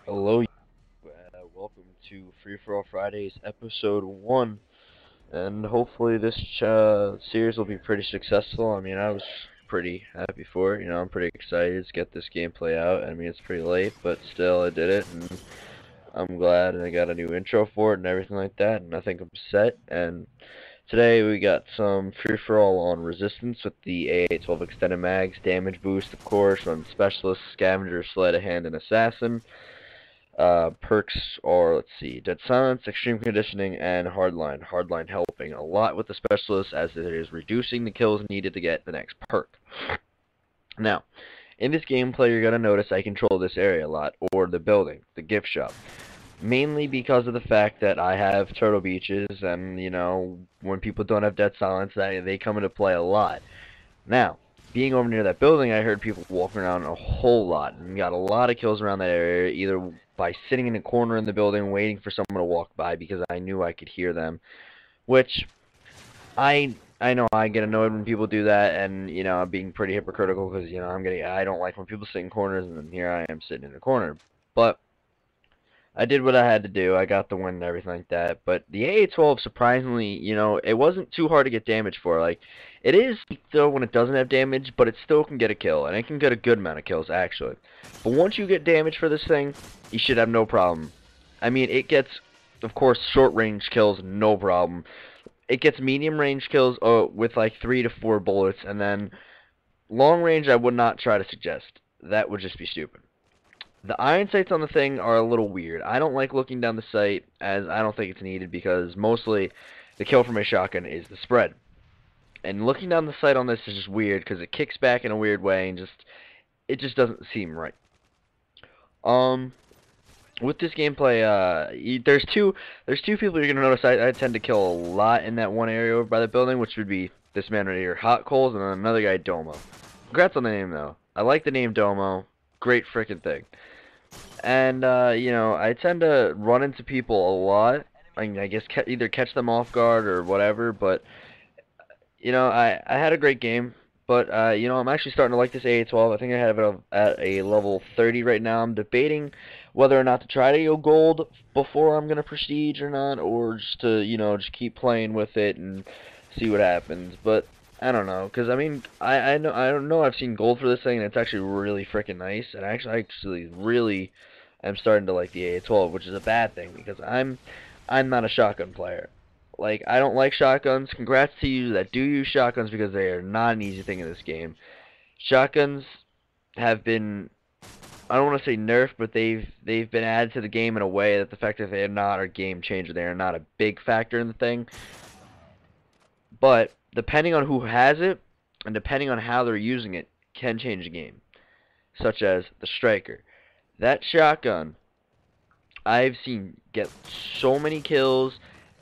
Hello, welcome to Free For All Fridays, episode 1, and hopefully this series will be pretty successful. I mean, I was pretty happy for it, I'm pretty excited to get this gameplay out. I mean, it's pretty late, but still, I did it, and I'm glad, and I got a new intro for it and everything like that, and I think I'm set, and today we got some Free For All on Resistance with the AA-12 Extended Mags, Damage Boost, of course, on Specialist, Scavenger, Sleight of Hand, and Assassin. Perks are, let's see, Dead Silence, Extreme Conditioning, and Hardline. Hardline helping a lot with the Specialist as it is reducing the kills needed to get the next perk. Now, in this gameplay you're going to notice I control this area a lot, or the building, the gift shop. Mainly because of the fact that I have Turtle Beaches, and, when people don't have Dead Silence, they come into play a lot. Now, being over near that building, I heard people walking around a whole lot, and got a lot of kills around that area, either by sitting in a corner in the building waiting for someone to walk by because I knew I could hear them, which I know I get annoyed when people do that, and I'm being pretty hypocritical because I don't like when people sit in corners, and then here I am sitting in a corner, but I did what I had to do. I got the win and everything like that. But the AA-12, surprisingly, it wasn't too hard to get damage for. Like, it is, though, when it doesn't have damage, but it still can get a kill. And it can get a good amount of kills, actually. But once you get damage for this thing, you should have no problem. I mean, it gets, of course, short-range kills, no problem. It gets medium-range kills with, like, 3 to 4 bullets. And then long-range, I would not try to suggest. That would just be stupid. The iron sights on the thing are a little weird. I don't like looking down the sight, as I don't think it's needed, because mostly the kill from a shotgun is the spread. And looking down the sight on this is just weird, because it kicks back in a weird way, and it just doesn't seem right. With this gameplay, there's two people you're gonna notice I tend to kill a lot in that one area over by the building, which would be this man right here, Hot Coals, and then another guy, Domo. Congrats on the name, though. I like the name Domo. Great freaking thing. And, I tend to run into people a lot. I mean, I guess either catch them off guard or whatever, but, I had a great game. But, I'm actually starting to like this AA-12. I think I have it at a level 30 right now. I'm debating whether or not to try to go gold before I'm going to prestige or not, or just to, just keep playing with it and see what happens. But I don't know, because I mean, I don't know. I've seen gold for this thing, and it's actually really freaking nice. And I actually really am starting to like the AA-12, which is a bad thing because I'm not a shotgun player. Like, I don't like shotguns. Congrats to you that do use shotguns because they are not an easy thing in this game. Shotguns have been, I don't want to say nerfed, but they've been added to the game in a way that the fact that they are not a game changer, they are not a big factor in the thing. But depending on who has it, and depending on how they're using it, can change the game. Such as the Striker. That shotgun, I've seen get so many kills,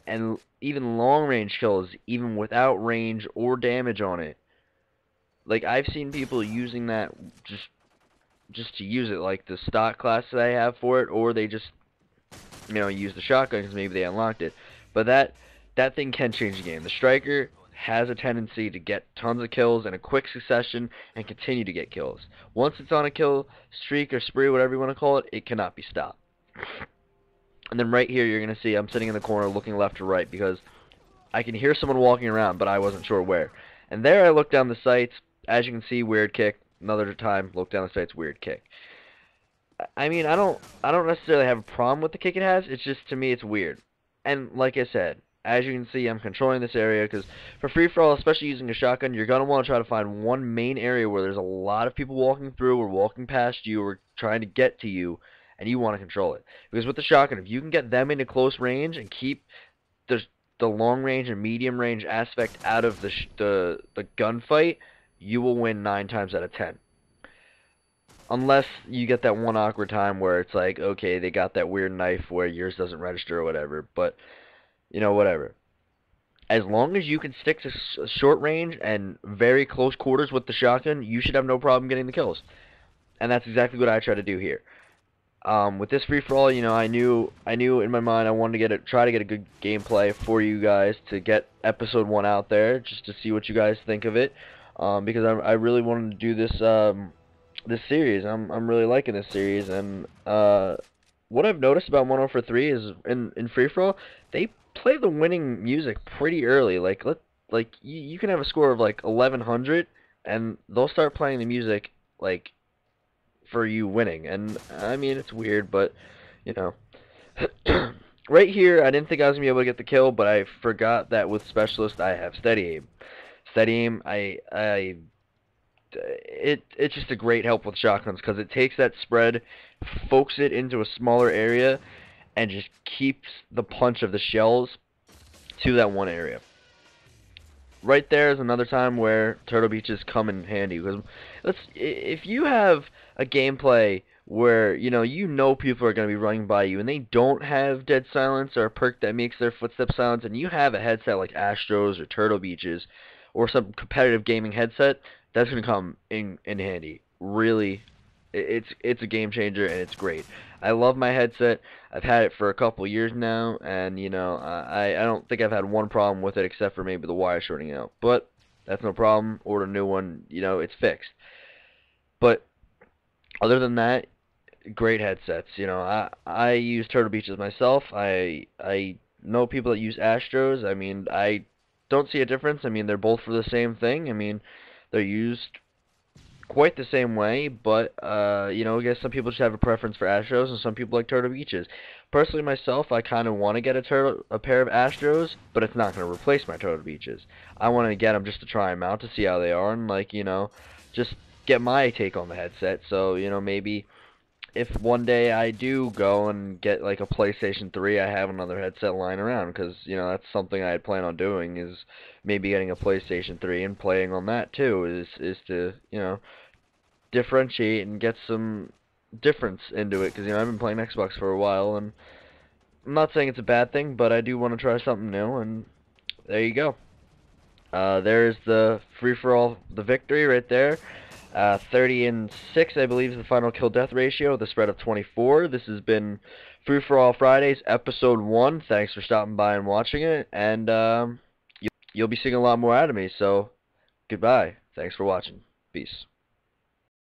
and even long-range kills, even without range or damage on it. Like, I've seen people using that just to use it, like the stock class that I have for it, or they just, use the shotgun because maybe they unlocked it. But that thing can change the game. The Striker has a tendency to get tons of kills in a quick succession and continue to get kills. Once it's on a kill streak or spree, whatever you want to call it, it cannot be stopped. And then right here, you're going to see I'm sitting in the corner looking left to right because I can hear someone walking around, but I wasn't sure where. And there I look down the sights. As you can see, weird kick. Another time, look down the sights, weird kick. I mean, I don't necessarily have a problem with the kick it has. It's just, to me, it's weird. And like I said, as you can see, I'm controlling this area because for free-for-all, especially using a shotgun, you're going to want to try to find one main area where there's a lot of people walking through or walking past you or trying to get to you, and you want to control it. Because with the shotgun, if you can get them into close range and keep the long range and medium range aspect out of the gunfight, you will win 9 times out of 10. Unless you get that one awkward time where it's like, okay, they got that weird knife where yours doesn't register or whatever. But, whatever. As long as you can stick to short range and very close quarters with the shotgun, you should have no problem getting the kills. And that's exactly what I try to do here. With this free-for-all, I knew in my mind I wanted to try to get a good gameplay for you guys to get episode 1 out there, just to see what you guys think of it. Because I really wanted to do this this series. I'm really liking this series, and what I've noticed about 1 for 3 is in free for all, they play the winning music pretty early. Like you can have a score of like 1100, and they'll start playing the music like for you winning. And I mean, it's weird, but you know. Right here, I didn't think I was gonna be able to get the kill, but I forgot that with specialist I have steady aim. Steady aim, it's just a great help with shotguns because it takes that spread, focuses it into a smaller area, and just keeps the punch of the shells to that one area. Right there is another time where Turtle Beaches come in handy because if you have a gameplay where you know people are going to be running by you and they don't have dead silence or a perk that makes their footsteps silence, and you have a headset like Astros or Turtle Beaches or some competitive gaming headset, that's going to come in handy. Really, it's a game changer and it's great. I love my headset. I've had it for a couple years now, and I don't think I've had one problem with it except for maybe the wire shorting out. But that's no problem. Order a new one. It's fixed. But other than that, great headsets. I use Turtle Beaches myself. I know people that use Astros. I mean, I don't see a difference. I mean, they're both for the same thing. I mean, they're used quite the same way, but I guess some people just have a preference for Astros, and some people like Turtle Beaches. Personally, myself, I kind of want to get a pair of Astros, but it's not going to replace my Turtle Beaches. I want to get them just to try them out to see how they are, and just get my take on the headset. So maybe if one day I do go and get like a PlayStation 3, I have another headset lying around because that's something I had planned on doing, is maybe getting a PlayStation 3 and playing on that too, is to differentiate and get some difference into it, because I've been playing Xbox for a while, and I'm not saying it's a bad thing, but I do want to try something new, and there you go. There's the free-for-all, the victory right there. 30 and 6, I believe, is the final kill-death ratio, the spread of 24. This has been Free For All Fridays, Episode 1. Thanks for stopping by and watching it, and you'll be seeing a lot more out of me, so goodbye. Thanks for watching. Peace.